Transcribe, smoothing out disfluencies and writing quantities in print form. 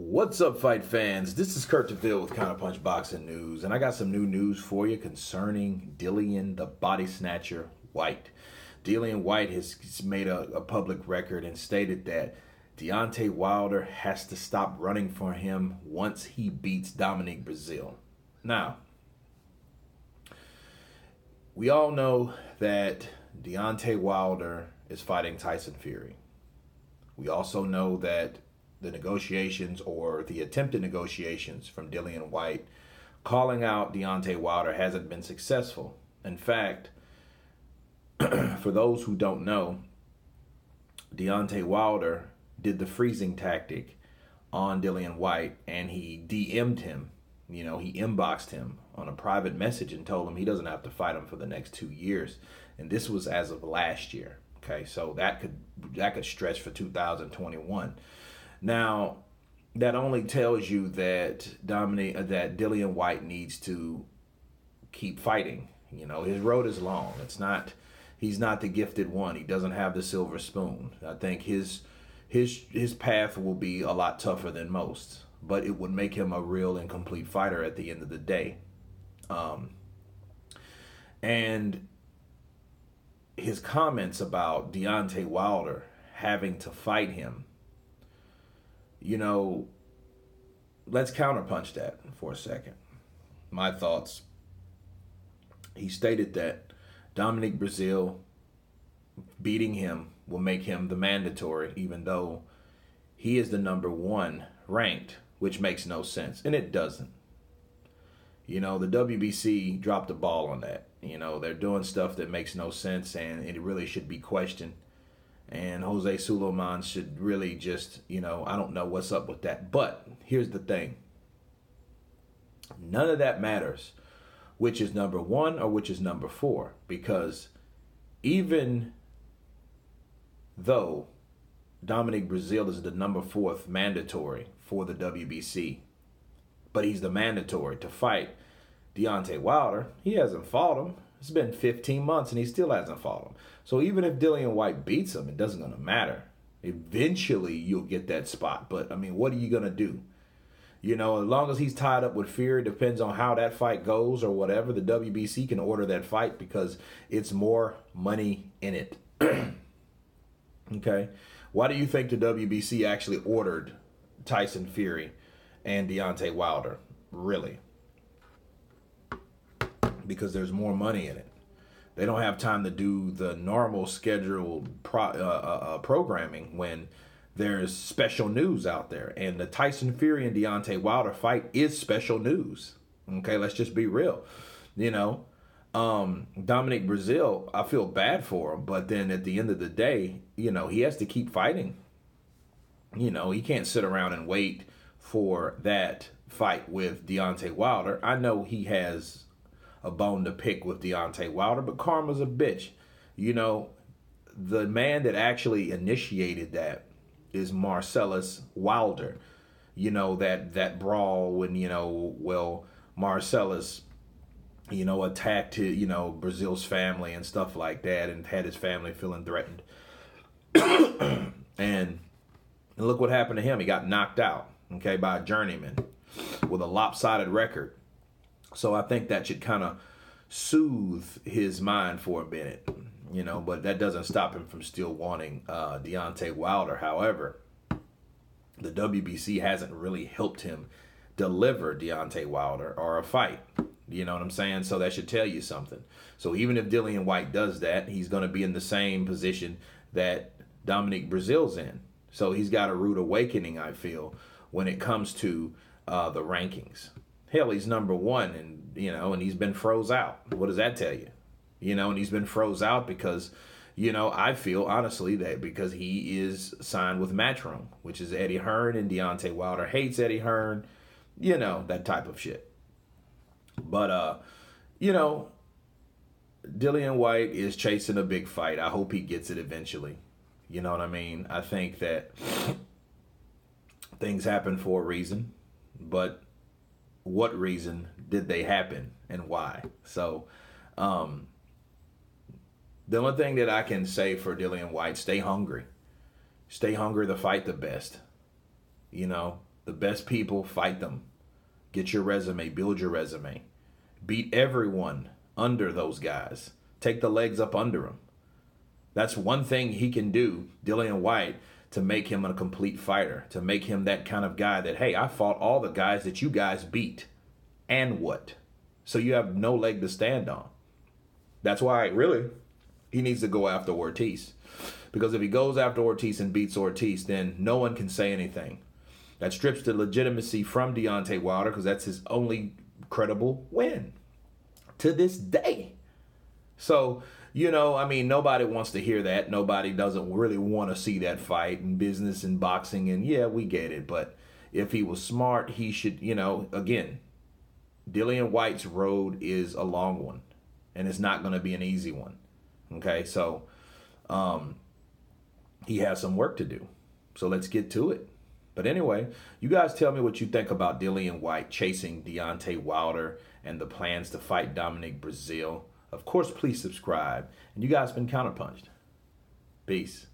What's up, fight fans? This is Kurt DeVille with Counterpunch Boxing News, and I got some new news for you concerning Dillian the Body Snatcher White. Dillian White has made a public record and stated that Deontay Wilder has to stop running for him once he beats Dominic Breazeale. Now, we all know that Deontay Wilder is fighting Tyson Fury. We also know that the negotiations or the attempted negotiations from Dillian White calling out Deontay Wilder hasn't been successful. In fact, for those who don't know, Deontay Wilder did the freezing tactic on Dillian White, and he DM'd him. He inboxed him on a private message and told him he doesn't have to fight him for the next 2 years. And this was as of last year. Okay, so that could stretch for 2021. Now, that only tells you that Dillian White needs to keep fighting. His road is long. He's not the gifted one. He doesn't have the silver spoon. I think his path will be a lot tougher than most, but it would make him a real and complete fighter at the end of the day. And his comments about Deontay Wilder having to fight him, let's counterpunch that for a second. My thoughts. He stated that Dominic Breazeale beating him will make him the mandatory, even though he is the number one ranked, which makes no sense. And it doesn't. The WBC dropped the ball on that. They're doing stuff that makes no sense, and it really should be questioned. And Jose Suleiman should really just, I don't know what's up with that. But here's the thing. None of that matters, which is number one or which is number four. Because even though Dominic Breazeale is the number 4th mandatory for the WBC, but he's the mandatory to fight Deontay Wilder, he hasn't fought him. It's been 15 months and he still hasn't fought him. So even if Dillian White beats him, it doesn't gonna matter. Eventually you'll get that spot. But what are you gonna do? As long as he's tied up with Fury, depends on how that fight goes or whatever. The WBC can order that fight because it's more money in it. Okay. Why do you think the WBC actually ordered Tyson Fury and Deontay Wilder? Really? Because there's more money in it. They don't have time to do the normal scheduled programming when there's special news out there. And the Tyson Fury and Deontay Wilder fight is special news. Okay, let's just be real. Dominic Breazeale, I feel bad for him, but then at the end of the day, he has to keep fighting. He can't sit around and wait for that fight with Deontay Wilder. I know he has a bone to pick with Deontay Wilder, but karma's a bitch. The man that actually initiated that is Marcellus Wilder. That brawl when, Marcellus, attacked his, Breazeale's family and stuff like that and had his family feeling threatened. and look what happened to him. He got knocked out, by a journeyman with a lopsided record. So I think that should kind of soothe his mind for a minute, but that doesn't stop him from still wanting Deontay Wilder. However, the WBC hasn't really helped him deliver Deontay Wilder or a fight. You know what I'm saying? So that should tell you something. So even if Dillian White does that, he's going to be in the same position that Dominic Breazeale's in. So he's got a rude awakening, I feel, when it comes to the rankings. Hell, he's number 1, and he's been froze out. What does that tell you? And he's been froze out because, I feel honestly that because he is signed with Matchroom, which is Eddie Hearn, and Deontay Wilder hates Eddie Hearn, that type of shit. But, Dillian White is chasing a big fight. I hope he gets it eventually. You know what I mean? I think that things happen for a reason, but what reason did they happen and why? So, the only thing that I can say for Dillian White, stay hungry. Stay hungry to fight the best. The best people, fight them. Get your resume, build your resume. Beat everyone under those guys. Take the legs up under them. That's one thing he can do, Dillian White, to make him a complete fighter, to make him that kind of guy that, hey, I fought all the guys that you guys beat. And what? So you have no leg to stand on. That's why, really, he needs to go after Ortiz. Because if he goes after Ortiz and beats Ortiz, then no one can say anything. That strips the legitimacy from Deontay Wilder, because that's his only credible win to this day. So, you know, I mean, nobody wants to hear that. Nobody doesn't really want to see that fight in business and boxing. And yeah, we get it. But if he was smart, he should, you know, again, Dillian White's road is a long one. And it's not going to be an easy one. Okay, so he has some work to do. So let's get to it. But anyway, you guys tell me what you think about Dillian Whyte chasing Deontay Wilder and the plans to fight Dominic Breazeale. Of course, please subscribe. And you guys been Counterpunched. Peace.